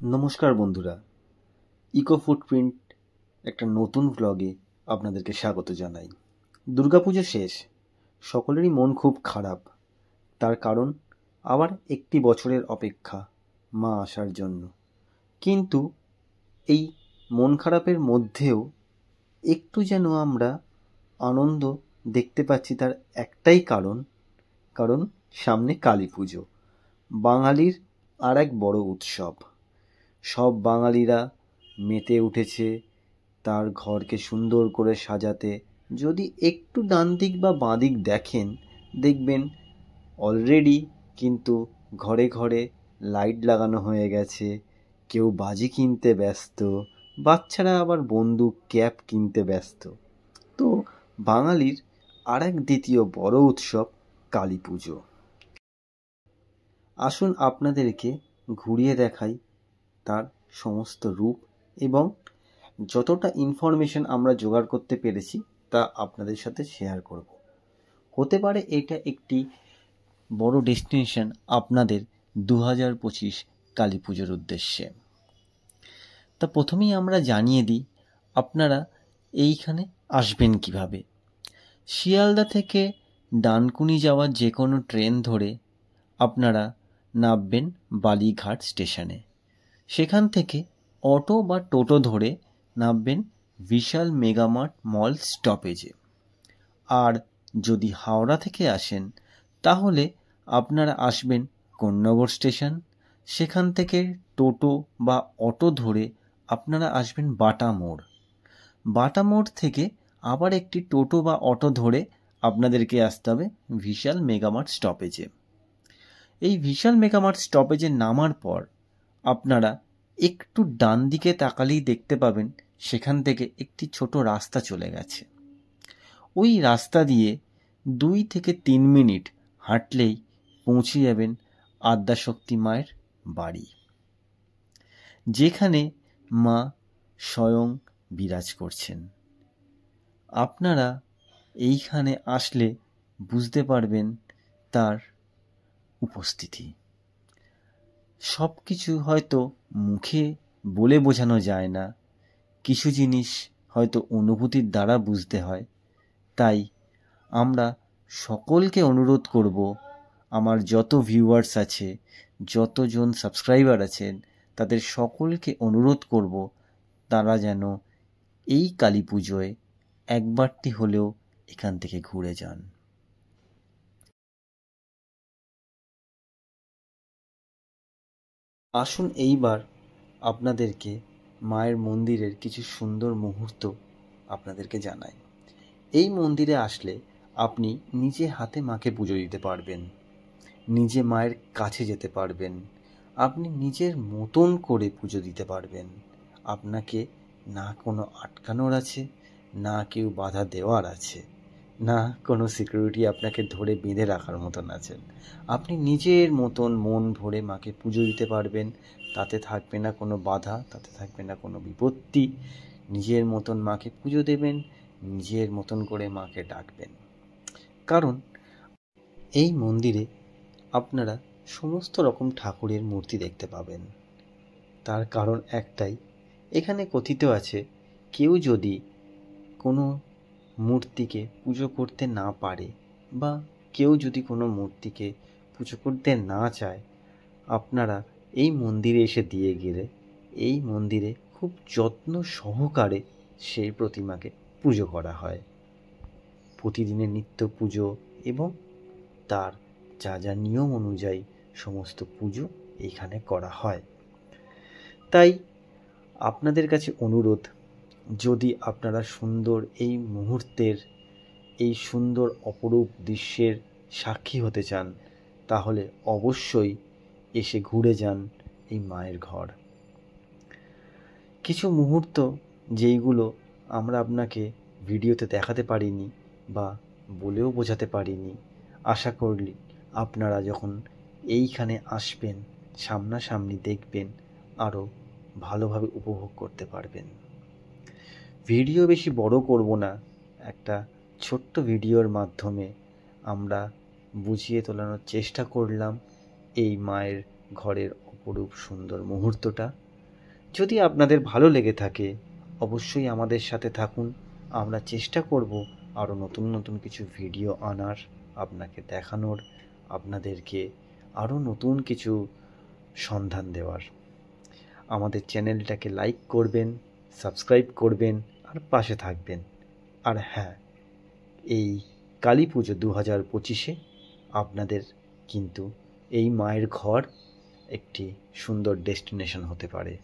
নমস্কার বন্ধুরা, eco footprint একটা নতুন ভ্লগে আপনাদেরকে স্বাগত জানাই। দুর্গাপুজো শেষ, সকলেরই মন খুব খারাপ। তার কারণ আবার একটি বছরের অপেক্ষা মা আসার জন্য। কিন্তু এই মন খারাপের মধ্যেও একটু যেন আমরা আনন্দ দেখতে পাচ্ছি, তার একটাই কারণ সামনে কালী পুজো, বাঙালির আর এক বড় উৎসব। সব বাঙালিরা মেতে উঠেছে তার ঘরকে সুন্দর করে সাজাতে। যদি একটু ডান দিক বা বাঁ দিক দেখবেন অলরেডি কিন্তু ঘরে ঘরে লাইট লাগানো হয়ে গেছে, কেউ বাজি কিনতে ব্যস্ত, বাচ্চারা আবার বন্দুক ক্যাপ কিনতে ব্যস্ত। তো বাঙালির আর এক দ্বিতীয় বড় উৎসব কালী পুজো। আসুন আপনাদেরকে ঘুরিয়ে দেখাই তার সমস্ত রূপ, এবং যতটা ইনফরমেশন আমরা জোগাড় করতে পেরেছি তা আপনাদের সাথে শেয়ার করব। হতে পারে এটা একটি বড় ডেস্টিনেশন আপনাদের 2025 কালী পুজোর উদ্দেশ্যে। তা প্রথমেই আমরা জানিয়ে দিই আপনারা এইখানে আসবেন কিভাবে। শিয়ালদা থেকে ডানকুনি যাওয়ার যে কোনো ট্রেন ধরে আপনারা নামবেন বালিঘাট স্টেশনে। সেখান থেকে অটো বা টোটো ধরে নামবেন বিশাল মেগামার্ট মল স্টপেজে। আর যদি হাওড়া থেকে আসেন তাহলে আপনারা আসবেন কোন্নগর স্টেশন। সেখান থেকে টোটো বা অটো ধরে আপনারা আসবেন বাটা মোড়। বাটা মোড় থেকে আবার একটি টোটো বা অটো ধরে আপনাদেরকে আসতে হবে বিশাল মেগামার্ট স্টপেজে। এই বিশাল মেগামার্ট স্টপেজে নামার পর আপনারা একটু ডান দিকে তাকালেই দেখতে পাবেন সেখান থেকে একটি ছোট রাস্তা চলে গেছে। ওই রাস্তা দিয়ে 2 থেকে 3 মিনিট হাঁটলেই পৌঁছে যাবেন আদ্যাশক্তি মায়ের বাড়ি, যেখানে মা স্বয়ং বিরাজ করছেন। আপনারা এইখানে আসলে বুঝতে পারবেন তার উপস্থিতি। সব কিছু হয়তো মুখে বলে বোঝানো যায় না, কিছু জিনিস হয়তো অনুভূতির দ্বারা বুঝতে হয়। তাই আমরা সকলকে অনুরোধ করব, আমার যত ভিউয়ার্স আছে, যতজন সাবস্ক্রাইবার আছেন, তাদের সকলকে অনুরোধ করব তারা যেন এই কালী পুজোয় একবারটি হলেও এখান থেকে ঘুরে যান। আসুন এইবার আপনাদেরকে মায়ের মন্দিরের কিছু সুন্দর মুহূর্ত আপনাদেরকে জানাই। এই মন্দিরে আসলে আপনি নিজে হাতে মাকে পুজো দিতে পারবেন, নিজে মায়ের কাছে যেতে পারবেন, আপনি নিজের মতন করে পুজো দিতে পারবেন। আপনাকে না কোনো আটকানোর আছে, না কেউ বাধা দেওয়ার আছে, না কোনো সিকিউরিটি আপনাকে ধরে বেঁধে রাখার মতন আছেন। আপনি নিজের মতন মন ভরে মাকে পুজো দিতে পারবেন। তাতে থাকবে না কোনো বাধা, তাতে থাকবে না কোনো বিপত্তি। নিজের মতন মাকে পুজো দেবেন, নিজের মতন করে মাকে ডাকবেন। কারণ এই মন্দিরে আপনারা সমস্ত রকম ঠাকুরের মূর্তি দেখতে পাবেন। তার কারণ একটাই, এখানে কথিত আছে কেউ যদি কোনো মূর্তিকে পুজো করতে না পারে বা কেউ যদি কোনো মূর্তিকে পুজো করতে না চায়, আপনারা এই মন্দিরে এসে দিয়ে গেলে এই মন্দিরে খুব যত্ন সহকারে সেই প্রতিমাকে পুজো করা হয়। প্রতিদিনের নিত্য পুজো এবং তার যা যা নিয়ম অনুযায়ী সমস্ত পুজো এইখানে করা হয়। তাই আপনাদের কাছে অনুরোধ, যদি আপনারা সুন্দর এই মুহূর্তের, এই সুন্দর অপরূপ দৃশ্যের সাক্ষী হতে চান, তাহলে অবশ্যই এসে ঘুরে যান এই মায়ের ঘর। কিছু মুহূর্ত যেইগুলো আমরা আপনাকে ভিডিওতে দেখাতে পারিনি বা বলেও বোঝাতে পারিনি, আশা করি আপনারা যখন এইখানে আসবেন, সামনাসামনি দেখবেন, আরও ভালোভাবে উপভোগ করতে পারবেন। ভিডিও বেশি বড় করব না, একটা ছোট্ট ভিডিওর মাধ্যমে আমরা বুঝিয়ে তোলানোর চেষ্টা করলাম এই মায়ের ঘরের অপরূপ সুন্দর মুহূর্তটা। যদি আপনাদের ভালো লেগে থাকে অবশ্যই আমাদের সাথে থাকুন। আমরা চেষ্টা করব আরও নতুন নতুন কিছু ভিডিও আনার, আপনাকে দেখানোর, আপনাদেরকে আরও নতুন কিছু সন্ধান দেওয়ার। আমাদের চ্যানেলটাকে লাইক করবেন, সাবস্ক্রাইব করবেন আর পাশে থাকবেন। আর হ্যাঁ, এই কালী পুজো 2025-এ আপনাদের কিন্তু এই মায়ের ঘর একটি সুন্দর ডেস্টিনেশন হতে পারে।